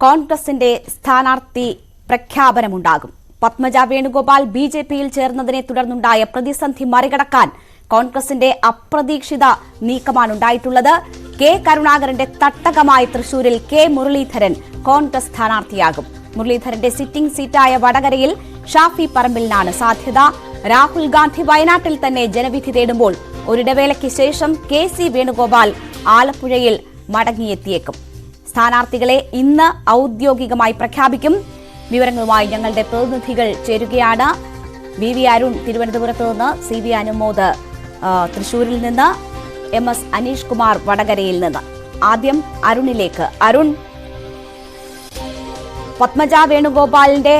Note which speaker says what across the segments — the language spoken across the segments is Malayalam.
Speaker 1: കോൺഗ്രസിന്റെ സ്ഥാനാർത്ഥി പ്രഖ്യാപനമുണ്ടാകും. പത്മജ വേണുഗോപാൽ ബിജെപിയിൽ ചേർന്നതിനെ തുടർന്നുണ്ടായ പ്രതിസന്ധി മറികടക്കാൻ കോൺഗ്രസിന്റെ അപ്രതീക്ഷിത നീക്കമാണുണ്ടായിട്ടുള്ളത്. കെ കരുണാകരന്റെ തട്ടകമായി തൃശൂരിൽ കെ മുരളീധരൻ കോൺഗ്രസ് സ്ഥാനാർത്ഥിയാകും. മുരളീധരന്റെ സിറ്റിംഗ് സീറ്റായ വടകരയിൽ ഷാഫി പറമ്പിലിനാണ് സാധ്യത. രാഹുൽ ഗാന്ധി വയനാട്ടിൽ തന്നെ ജനവിധി തേടുമ്പോൾ ഒരിടവേളയ്ക്ക് ശേഷം കെ.സി. വേണുഗോപാൽ ആലപ്പുഴയിൽ മടങ്ങിയെത്തിയേക്കും. സ്ഥാനാർത്ഥികളെ ഇന്ന് ഔദ്യോഗികമായി പ്രഖ്യാപിക്കും. വിവരങ്ങളുമായി ഞങ്ങളുടെ പ്രതിനിധികൾ ചേരുകയാണ്. വി അരുൺ തിരുവനന്തപുരത്ത് നിന്ന്, CV അനുമോദ് തൃശൂരിൽ നിന്ന്, MS അനീഷ് കുമാർ വടകരയിൽ നിന്ന്. ആദ്യം അരുണിലേക്ക്. അരുൺ, പത്മജ വേണുഗോപാലിന്റെ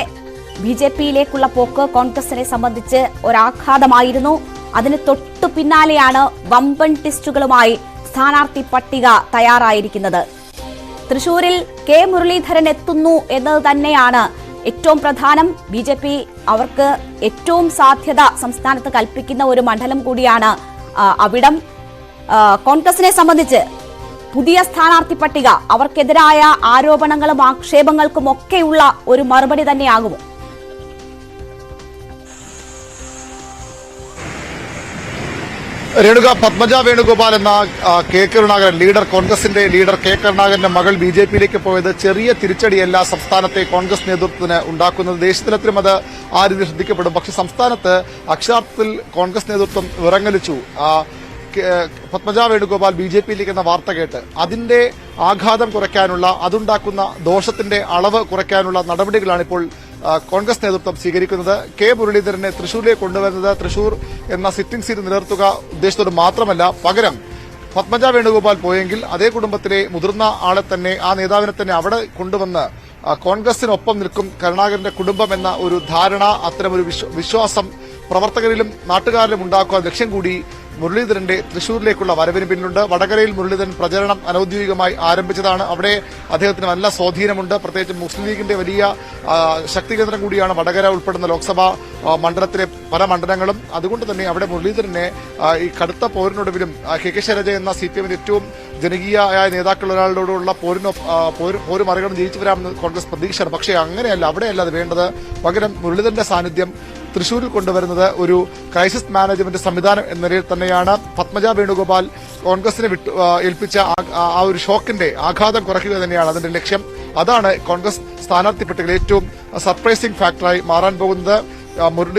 Speaker 1: ബിജെപിയിലേക്കുള്ള പോക്ക് കോൺഗ്രസിനെ സംബന്ധിച്ച് ഒരാഘാതമായിരുന്നു. അതിന് തൊട്ടു പിന്നാലെയാണ് വമ്പൻ ടിസ്റ്റുകളുമായി സ്ഥാനാർത്ഥി പട്ടിക തയ്യാറായിരിക്കുന്നത്. തൃശൂരിൽ കെ മുരളീധരൻ എത്തുന്നു എന്നത് തന്നെയാണ് ഏറ്റവും പ്രധാനം. ബിജെപി അവർക്ക് ഏറ്റവും സാധ്യത സംസ്ഥാനത്ത് കൽപ്പിക്കുന്ന ഒരു മണ്ഡലം കൂടിയാണ് അവിടം. കോൺഗ്രസിനെ സംബന്ധിച്ച് പുതിയ സ്ഥാനാർത്ഥി പട്ടിക അവർക്കെതിരായ ആരോപണങ്ങളും ആക്ഷേപങ്ങൾക്കും ഒക്കെയുള്ള ഒരു മറുപടി തന്നെയാകുമോ?
Speaker 2: രേണുക, പത്മജ വേണുഗോപാൽ എന്ന കെ കരുണാകരൻ കോൺഗ്രസിന്റെ ലീഡർ കെ കരുണാകരന്റെ മകൾ ബിജെപിയിലേക്ക് പോയത് ചെറിയ തിരിച്ചടിയല്ല സംസ്ഥാനത്തെ കോൺഗ്രസ് നേതൃത്വത്തിന് ഉണ്ടാക്കുന്നത്. ദേശീയതലത്തിലും അത് ആ രീതിയിൽ ശ്രദ്ധിക്കപ്പെടും. പക്ഷേ സംസ്ഥാനത്ത് അക്ഷരാർത്ഥത്തിൽ കോൺഗ്രസ് നേതൃത്വം വിറങ്ങലിച്ചു. പത്മജ വേണുഗോപാൽ ബിജെപിയിലേക്ക് എന്ന വാർത്ത കേട്ട് അതിന്റെ ആഘാതം കുറയ്ക്കാനുള്ള, അതുണ്ടാക്കുന്ന ദോഷത്തിന്റെ അളവ് കുറയ്ക്കാനുള്ള നടപടികളാണ് ഇപ്പോൾ കോൺഗ്രസ് നേതൃത്വം സ്വീകരിക്കുന്നത്. കെ മുരളീധരനെ തൃശൂരിലേക്ക് കൊണ്ടുവരുന്നത് തൃശൂർ എന്ന സിറ്റിംഗ് സീറ്റ് നിലനിർത്തുക ഉദ്ദേശത്തോട് മാത്രമല്ല, പകരം പത്മജ വേണുഗോപാൽ പോയെങ്കിൽ അതേ കുടുംബത്തിലെ മുതിർന്ന ആളെ തന്നെ, ആ നേതാവിനെ തന്നെ അവിടെ കൊണ്ടുവന്ന് കോൺഗ്രസിനൊപ്പം നിൽക്കും കരുണാകരന്റെ കുടുംബം എന്ന ഒരു ധാരണ, അത്തരമൊരു വിശ്വാസം പ്രവർത്തകരിലും നാട്ടുകാരിലും ഉണ്ടാക്കുക ലക്ഷ്യം കൂടി മുരളീധരന്റെ തൃശൂരിലേക്കുള്ള വരവിന് പിന്നിലുണ്ട്. വടകരയിൽ മുരളീധരൻ പ്രചരണം അനൌദ്യോഗികമായി ആരംഭിച്ചതാണ്. അവിടെ അദ്ദേഹത്തിന് നല്ല സ്വാധീനമുണ്ട്. പ്രത്യേകിച്ച് മുസ്ലിം ലീഗിന്റെ വലിയ ശക്തി കേന്ദ്രം കൂടിയാണ് വടകര ഉൾപ്പെടുന്ന ലോക്സഭാ മണ്ഡലത്തിലെ പല മണ്ഡലങ്ങളും. അതുകൊണ്ട് തന്നെ അവിടെ മുരളീധരനെ ഈ കടുത്ത പോരിനൊടുവിലും കെ ശൈലജ എന്ന CPMന്റെ ഏറ്റവും ജനകീയമായ നേതാക്കളൊരാളോടുള്ള പോര് മറികടന്ന് ജയിച്ചു വരാമെന്ന് കോൺഗ്രസ് പ്രതീക്ഷയാണ്. പക്ഷേ അങ്ങനെയല്ല, അവിടെയല്ല അത് വേണ്ടത്. പകരം മുരളീധരന്റെ സാന്നിധ്യം തൃശൂരിൽ കൊണ്ടുവരുന്നത് ഒരു ക്രൈസിസ് മാനേജ്മെന്റ് സംവിധാനം എന്ന നിലയിൽ തന്നെയാണ്. പത്മജ വേണുഗോപാൽ കോൺഗ്രസിനെ ഏൽപ്പിച്ച ആ ഒരു ഷോക്കിന്റെ ആഘാതം കുറയ്ക്കുക തന്നെയാണ് അതിന്റെ ലക്ഷ്യം. അതാണ് കോൺഗ്രസ് സ്ഥാനാർത്ഥി പട്ടികയിൽ ഏറ്റവും സർപ്രൈസിംഗ് ഫാക്ടറായി മാറാൻ പോകുന്നത്.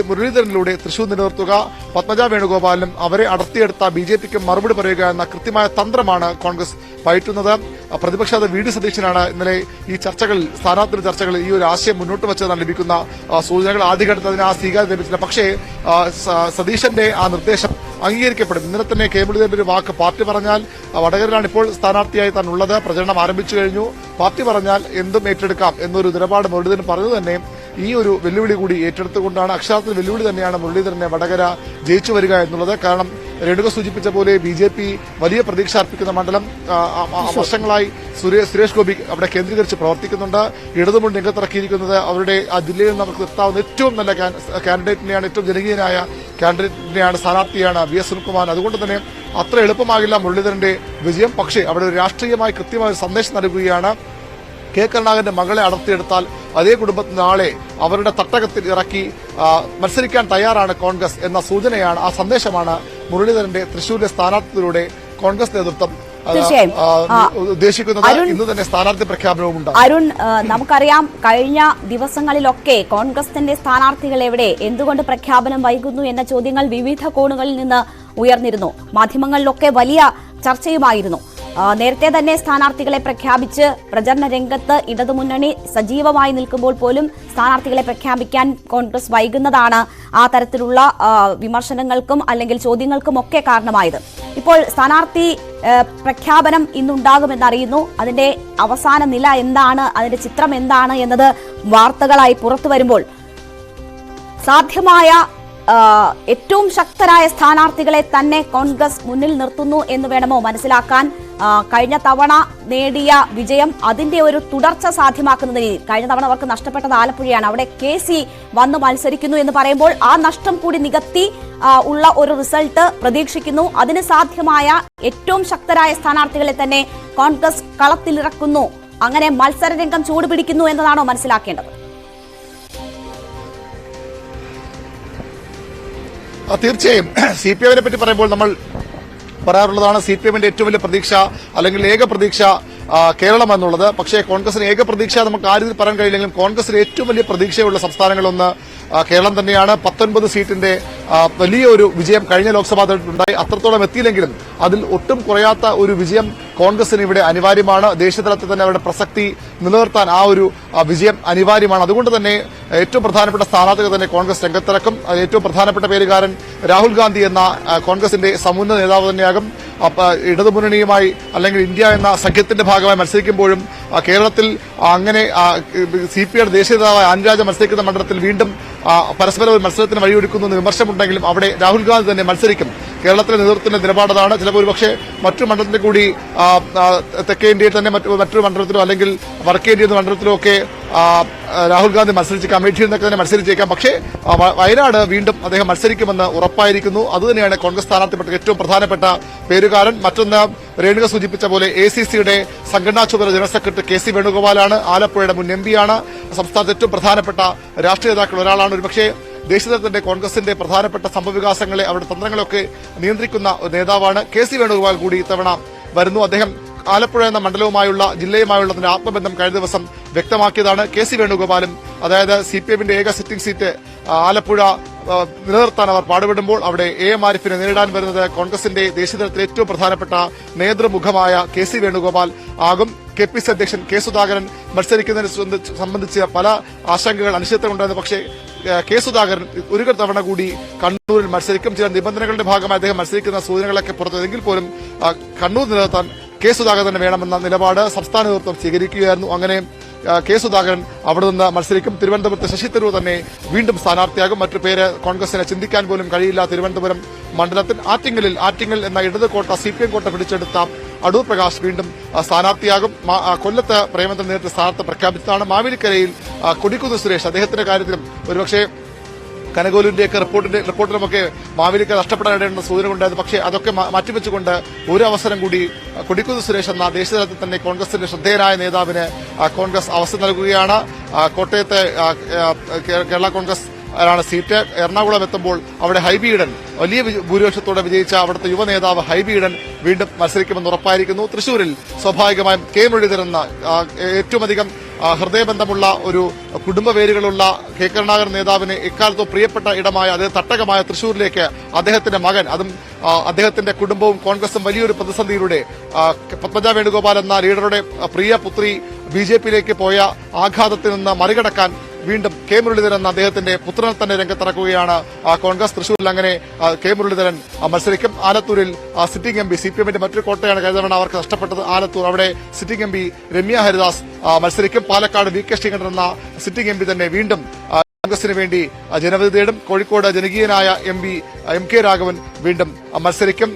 Speaker 2: മുരളീധരനിലൂടെ തൃശൂർ നിലനിർത്തുക, പത്മജ വേണുഗോപാലിനും അവരെ അടർത്തിയെടുത്ത ബിജെപിക്കും മറുപടി പറയുക എന്ന കൃത്യമായ തന്ത്രമാണ് കോൺഗ്രസ് പയറ്റുന്നത്. പ്രതിപക്ഷ VD സതീശനാണ് ഇന്നലെ ഈ സ്ഥാനാർത്ഥി ചർച്ചകളിൽ ഈ ഒരു ആശയം മുന്നോട്ട് വെച്ചതാണ് ലഭിക്കുന്ന സൂചനകൾ. ആദ്യഘട്ടത്തിൽ അതിന് ആ സ്വീകാര്യം ലഭിച്ചില്ല. പക്ഷേ സതീശന്റെ ആ നിർദ്ദേശം അംഗീകരിക്കപ്പെടും. ഇന്നലെ തന്നെ കെ മുരളീധരന്റെ ഒരു വാക്ക്, പാർട്ടി പറഞ്ഞാൽ വടകരയിലാണ് ഇപ്പോൾ സ്ഥാനാർത്ഥിയായി താൻ ഉള്ളത്, പ്രചരണം ആരംഭിച്ചു കഴിഞ്ഞു, പാർട്ടി പറഞ്ഞാൽ എന്തും ഏറ്റെടുക്കാം എന്നൊരു നിലപാട് മുരളീധരൻ പറഞ്ഞു തന്നെ ഈ ഒരു വെല്ലുവിളി കൂടി ഏറ്റെടുത്തുകൊണ്ടാണ്, അക്ഷരാർത്ഥത്തിൽ വെല്ലുവിളി തന്നെയാണ് മുരളീധരനെ വടകര ജയിച്ചു വരിക എന്നുള്ളത്. കാരണം രേണുക സൂചിപ്പിച്ച പോലെ ബിജെപി വലിയ പ്രതീക്ഷ അർപ്പിക്കുന്ന മണ്ഡലം. വർഷങ്ങളായി സുരേഷ് ഗോപി അവിടെ കേന്ദ്രീകരിച്ച് പ്രവർത്തിക്കുന്നുണ്ട്. ഇടതുമുന്നണി രംഗത്തിറക്കിയിരിക്കുന്നത് അവരുടെ ആ ജില്ലയിൽ നിന്ന് അവർക്ക് എത്താവുന്ന ഏറ്റവും നല്ല കാൻഡിഡേറ്റിനെയാണ്, ഏറ്റവും ജനകീയനായ കാൻഡിഡേറ്റിനെയാണ്, സ്ഥാനാർത്ഥിയാണ് VS സുനിൽകുമാർ. അതുകൊണ്ട് തന്നെ അത്ര എളുപ്പമാകില്ല മുരളീധരന്റെ വിജയം. പക്ഷേ അവിടെ ഒരു രാഷ്ട്രീയമായി കൃത്യമായ ഒരു സന്ദേശം നൽകുകയാണ്. കെ കരുണാകരന്റെ മകളെ അടർത്തിയെടുത്താൽ അതേ കുടുംബത്തിൽ നാളെ അവരുടെ തട്ടകത്തിൽ ഇറക്കി മത്സരിക്കാൻ തയ്യാറാണ് കോൺഗ്രസ് എന്ന സൂചനയാണ്, ആ സന്ദേശമാണ് മുരളീധരന്റെ തൃശൂരിലെ സ്ഥാനാർത്ഥിയിലൂടെ കോൺഗ്രസ് നേതൃത്വം ഉദ്ദേശിക്കുന്നത്. ഇന്ന് തന്നെ സ്ഥാനാർത്ഥി പ്രഖ്യാപനവും ഉണ്ടാകും.
Speaker 1: അരുൺ, നമുക്കറിയാം കഴിഞ്ഞ ദിവസങ്ങളിലൊക്കെ കോൺഗ്രസിന്റെ സ്ഥാനാർത്ഥികൾ എവിടെ, എന്തുകൊണ്ട് പ്രഖ്യാപനം വൈകുന്നു എന്ന ചോദ്യങ്ങൾ വിവിധ കോണുകളിൽ നിന്ന് ഉയർന്നിരുന്നു. മാധ്യമങ്ങളിലൊക്കെ വലിയ ചർച്ചയുമായിരുന്നു. നേരത്തെ തന്നെ സ്ഥാനാർത്ഥികളെ പ്രഖ്യാപിച്ച് പ്രചരണ രംഗത്ത് ഇടതുമുന്നണി സജീവമായി നിൽക്കുമ്പോൾ പോലും സ്ഥാനാർത്ഥികളെ പ്രഖ്യാപിക്കാൻ കോൺഗ്രസ് വൈകുന്നതാണ് ആ തരത്തിലുള്ള വിമർശനങ്ങൾക്കും അല്ലെങ്കിൽ ചോദ്യങ്ങൾക്കും ഒക്കെ കാരണമായത്. ഇപ്പോൾ സ്ഥാനാർത്ഥി പ്രഖ്യാപനം ഇന്നുണ്ടാകുമെന്നറിയുന്നു. അതിന്റെ അവസാന നില എന്താണ്, അതിന്റെ ചിത്രം എന്താണ് എന്നത് വാർത്തകളായി പുറത്തു വരുമ്പോൾ സാധ്യമായ ഏറ്റവും ശക്തരായ സ്ഥാനാർത്ഥികളെ തന്നെ കോൺഗ്രസ് മുന്നിൽ നിർത്തുന്നു എന്ന് വേണമോ മനസ്സിലാക്കാൻ? കഴിഞ്ഞ തവണ നേടിയ വിജയം അതിന്റെ ഒരു തുടർച്ച സാധ്യമാക്കുന്ന രീതിയിൽ, കഴിഞ്ഞ തവണ അവർക്ക് നഷ്ടപ്പെട്ടത് ആലപ്പുഴയാണ്, അവിടെ KC വന്ന് മത്സരിക്കുന്നു എന്ന് പറയുമ്പോൾ ആ നഷ്ടം കൂടി നികത്തി ഉള്ള ഒരു റിസൾട്ട് പ്രതീക്ഷിക്കുന്നു. അതിന് സാധ്യമായ ഏറ്റവും ശക്തരായ സ്ഥാനാർത്ഥികളെ തന്നെ കോൺഗ്രസ് കളത്തിലിറക്കുന്നു അങ്ങനെ മത്സരരംഗം ചൂടുപിടിക്കുന്നു എന്നതാണോ മനസ്സിലാക്കേണ്ടത്?
Speaker 2: തീർച്ചയായും CPM-നെ പറ്റി പറയുമ്പോൾ നമ്മൾ പറയാറുള്ളതാണ് CPM-ന്റെ ഏറ്റവും വലിയ പ്രതീക്ഷ അല്ലെങ്കിൽ ഏക പ്രതീക്ഷ കേരളം എന്നുള്ളത്. പക്ഷേ കോൺഗ്രസിന് ഏക പ്രതീക്ഷ നമുക്ക് ആ രീതിയിൽ പറയാൻ കഴിയില്ലെങ്കിലും കോൺഗ്രസിന് ഏറ്റവും വലിയ പ്രതീക്ഷയുള്ള സംസ്ഥാനങ്ങളൊന്ന് കേരളം തന്നെയാണ്. 19 സീറ്റിന്റെ വലിയൊരു വിജയം കഴിഞ്ഞ ലോക്സഭാ തെരഞ്ഞെടുപ്പിലുണ്ടായി. അത്രത്തോളം എത്തിയില്ലെങ്കിലും അതിൽ ഒട്ടും കുറയാത്ത ഒരു വിജയം കോൺഗ്രസിന് ഇവിടെ അനിവാര്യമാണ്. ദേശീയതലത്തിൽ തന്നെ അവരുടെ പ്രസക്തി നിലനിർത്താൻ ആ ഒരു വിജയം അനിവാര്യമാണ്. അതുകൊണ്ട് തന്നെ ഏറ്റവും പ്രധാനപ്പെട്ട സ്ഥാനാർത്ഥികൾ തന്നെ കോൺഗ്രസ് രംഗത്തിറക്കും. ഏറ്റവും പ്രധാനപ്പെട്ട പേരുകാരൻ രാഹുൽ ഗാന്ധി എന്ന കോൺഗ്രസിന്റെ സമുന്നത നേതാവ് തന്നെയാകും. ഇടതുമുന്നണിയുമായി അല്ലെങ്കിൽ ഇന്ത്യ എന്ന സഖ്യത്തിന്റെ ഭാഗമായി മത്സരിക്കുമ്പോഴും കേരളത്തിൽ അങ്ങനെ CPI ദേശീയ നേതാവായ അനുരാജ മത്സരിക്കുന്ന മണ്ഡലത്തിൽ വീണ്ടും പരസ്പര ഒരു മത്സരത്തിന് വഴിയൊരുക്കുന്നു വിമർശനമുണ്ടെങ്കിലും അവിടെ രാഹുൽ ഗാന്ധി തന്നെ മത്സരിക്കും. കേരളത്തിലെ നേതൃത്വത്തിന്റെ നിലപാടതാണ്. ചിലപ്പോൾ ഒരുപക്ഷെ മറ്റു മണ്ഡലത്തിൽ കൂടി തെക്കേ ഇന്ത്യയിൽ തന്നെ മറ്റൊരു മണ്ഡലത്തിലോ അല്ലെങ്കിൽ വടക്കേ ഇന്ത്യയിൽ മണ്ഡലത്തിലോ ഒക്കെ രാഹുൽ ഗാന്ധി മത്സരിച്ചേക്കാം, അമേഠിയിൽ നിന്നൊക്കെ തന്നെ മത്സരിച്ചേക്കാം. പക്ഷേ വയനാട് വീണ്ടും അദ്ദേഹം മത്സരിക്കുമെന്ന് ഉറപ്പായിരിക്കുന്നു. അതുതന്നെയാണ് കോൺഗ്രസ് സ്ഥാനാർത്ഥിപ്പെട്ട ഏറ്റവും പ്രധാനപ്പെട്ട പേരുകാരൻ. മറ്റൊന്ന് രേണുക സൂചിപ്പിച്ച പോലെ ACCയുടെ സംഘടനാ ചുമതല ജനറൽ സെക്രട്ടറി KC വേണുഗോപാലാണ്. ആലപ്പുഴയുടെ മുൻ MP ആണ്. സംസ്ഥാനത്തെ ഏറ്റവും പ്രധാനപ്പെട്ട രാഷ്ട്രീയ നേതാക്കൾ ഒരാളാണ്. ഒരുപക്ഷെ ദേശീയതലത്തിന്റെ കോൺഗ്രസിന്റെ പ്രധാനപ്പെട്ട സംഭവവികാസങ്ങളെ അവരുടെ തന്ത്രങ്ങളൊക്കെ നിയന്ത്രിക്കുന്ന നേതാവാണ്. KC വേണുഗോപാൽ കൂടി ഇത്തവണ വരുന്നു. അദ്ദേഹം ആലപ്പുഴ എന്ന മണ്ഡലവുമായുള്ള ജില്ലയുമായുള്ള അതിന്റെ ആത്മബന്ധം കഴിഞ്ഞ ദിവസം വ്യക്തമാക്കിയതാണ്. KC വേണുഗോപാലും അതായത് CPM-ന്റെ ഏക സിറ്റിംഗ് സീറ്റ് ആലപ്പുഴ നിലനിർത്താൻ അവർ പാടുപെടുമ്പോൾ അവിടെ AM ആരിഫിനെ നേരിടാൻ വരുന്നത് കോൺഗ്രസിന്റെ ദേശീയതലത്തിലെ ഏറ്റവും പ്രധാനപ്പെട്ട നേതൃമുഖമായ KC വേണുഗോപാൽ ആകും. KPC അധ്യക്ഷൻ K സുധാകരൻ മത്സരിക്കുന്നതിനെ സംബന്ധിച്ച് പല ആശങ്കകൾ അനിശ്ചിതത്വമുണ്ടായിരുന്നു. പക്ഷേ K സുധാകരൻ ഒരു തവണ കൂടി കണ്ണൂരിൽ മത്സരിക്കും. ചില നിബന്ധനകളുടെ ഭാഗമായി അദ്ദേഹം മത്സരിക്കുന്ന സൂചനകളൊക്കെ പുറത്തെങ്കിൽ പോലും കണ്ണൂർ നിലനിർത്താൻ K സുധാകരൻ തന്നെ വേണമെന്ന നിലപാട് സംസ്ഥാന നേതൃത്വം സ്വീകരിക്കുകയായിരുന്നു. അങ്ങനെ K സുധാകരൻ അവിടെ നിന്ന് മത്സരിക്കും. തിരുവനന്തപുരത്ത് ശശി തരൂർ തന്നെ വീണ്ടും സ്ഥാനാർത്ഥിയാകും. മറ്റു പേര് കോൺഗ്രസിനെ ചിന്തിക്കാൻ പോലും കഴിയില്ല. തിരുവനന്തപുരം മണ്ഡലത്തിൽ ആറ്റിങ്ങൽ എന്ന ഇടത് കോട്ട CPM കോട്ട പിടിച്ചെടുത്ത അടൂർ പ്രകാശ് വീണ്ടും സ്ഥാനാർത്ഥിയാകും. കൊല്ലത്ത് പ്രേമചന്ദ്രൻ നേരിട്ട് സ്ഥാനാർത്ഥി പ്രഖ്യാപിച്ചതാണ്. മാവേലിക്കരയിൽ കൊടിക്കുന്ന് സുരേഷ് അദ്ദേഹത്തിന്റെ കാര്യത്തിലും ഒരുപക്ഷെ കനകോലുവിന്റെയൊക്കെ റിപ്പോർട്ടിലുമൊക്കെ മാവേലിക്കര നഷ്ടപ്പെടാനിടയുന്ന സൂചന ഉണ്ടായത്. പക്ഷേ അതൊക്കെ മാറ്റിവെച്ചുകൊണ്ട് ഒരു അവസരം കൂടി കൊടിക്കുന്ന് സുരേഷ് എന്ന ദേശീയതലത്തിൽ തന്നെ കോൺഗ്രസിന്റെ ശ്രദ്ധേയനായ നേതാവിന് കോൺഗ്രസ് അവസരം നൽകുകയാണ്. കോട്ടയത്തെ കേരള കോൺഗ്രസ് ാണ് സീറ്റ്. എറണാകുളം എത്തുമ്പോൾ അവിടെ ഹൈബി ഈഡൻ വലിയ ഭൂരിപക്ഷത്തോടെ വിജയിച്ച അവിടുത്തെ യുവ നേതാവ് ഹൈബി ഈഡൻ വീണ്ടും മത്സരിക്കുമെന്ന് ഉറപ്പായിരിക്കുന്നു. തൃശൂരിൽ സ്വാഭാവികമായും K മുരളീധരൻ എന്ന ഏറ്റവും അധികം ഹൃദയബന്ധമുള്ള ഒരു കുടുംബ വേരുകളുള്ള K കരുണാകരൻ നേതാവിന് എക്കാലത്തും പ്രിയപ്പെട്ട ഇടമായ അതേ തട്ടകമായ തൃശൂരിലേക്ക് അദ്ദേഹത്തിന്റെ മകൻ അതും അദ്ദേഹത്തിന്റെ കുടുംബവും കോൺഗ്രസും വലിയൊരു പ്രതിസന്ധിയിലൂടെ പത്മജ വേണുഗോപാൽ എന്ന ലീഡറുടെ പ്രിയ പുത്രി BJP-യിലേക്ക് പോയ ആഘാതത്തിൽ നിന്ന് മറികടക്കാൻ വീണ്ടും K മുരളീധരൻ എന്ന അദ്ദേഹത്തിന്റെ പുത്രനെ തന്നെ രംഗത്തിറക്കുകയാണ് കോൺഗ്രസ്. തൃശൂരിൽ അങ്ങനെ K മുരളീധരൻ മത്സരിക്കും. ആലത്തൂരിൽ സിറ്റിംഗ് MP CPM-ന്റെ മറ്റൊരു കോട്ടയാണ് കഴിഞ്ഞ തവണ അവർക്ക് നഷ്ടപ്പെട്ടത് ആലത്തൂർ. അവിടെ സിറ്റിംഗ് MP രമ്യ ഹരിദാസ് മത്സരിക്കും. പാലക്കാട് VK ശ്രീകണ്ഠൻ എന്ന സിറ്റിംഗ് MP തന്നെ വീണ്ടും കോൺഗ്രസിന് വേണ്ടി ജനവിധി തേടും. കോഴിക്കോട് ജനകീയനായ MP MK രാഘവൻ വീണ്ടും മത്സരിക്കും.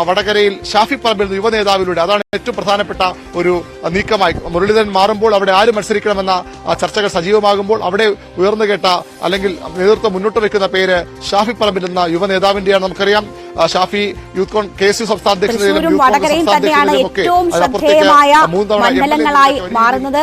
Speaker 2: വടകരയിൽ ഷാഫി പറമ്പിൽ യുവ നേതാവിലൂടെ അതാണ് ഏറ്റവും പ്രധാനപ്പെട്ട ഒരു നീക്കമായി. മുരളീധരൻ മാറുമ്പോൾ അവിടെ ആര് മത്സരിക്കണമെന്ന ചർച്ചകൾ സജീവമാകുമ്പോൾ അവിടെ ഉയർന്നു കേട്ട അല്ലെങ്കിൽ നേതൃത്വം മുന്നോട്ട് വെക്കുന്ന പേര് ഷാഫി പറമ്പിൽ എന്ന യുവ നേതാവിന്റെയാണ്. നമുക്കറിയാം ഷാഫി യൂത്ത് KSU സംസ്ഥാന
Speaker 1: തന്നെയാണ് ഏറ്റവും ശ്രദ്ധേയമായ മണ്ഡലങ്ങളായി മാറുന്നത്.